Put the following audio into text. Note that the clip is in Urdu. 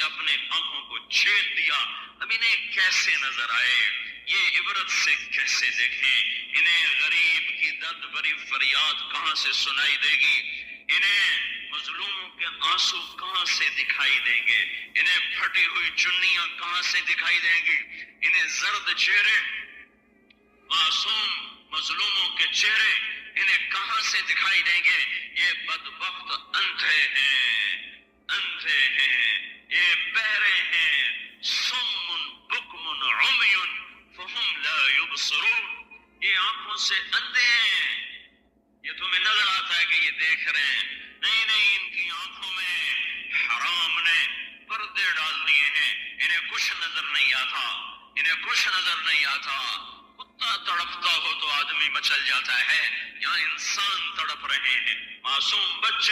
اپنے آنکھوں کو چھید دیا. اب انہیں کیسے نظر آئے, یہ عبرت سے کیسے دیکھیں؟ انہیں غریب کی درد بھری فریاد کہاں سے سنائی دے گی؟ انہیں مظلوموں کے آنسو کہاں سے دکھائی دیں گے؟ انہیں پھٹی ہوئی چنیاں کہاں سے دکھائی دیں گی؟ انہیں زرد چہرے معصوم مظلوموں کے چہرے انہیں کہاں سے دکھائی دیں گے؟ یہ بدبخت اندھے ہیں, اندھے ہیں, یہ بہرے ہیں, صم بکم عمی فہم لا یبصرون, یہ آنکھوں سے اندھے ہیں. یہ تمہیں نظر آتا ہے کہ یہ دیکھ رہے ہیں, نہیں نہیں, ان کی آنکھوں میں حرام نے پردے ڈال دیے ہیں. انہیں کچھ نظر نہیں آتا, انہیں کچھ نظر نہیں آتا. کتا تڑپتا ہو تو آدمی مچل جاتا ہے, یہاں انسان تڑپ رہے ہیں, معصوم بچے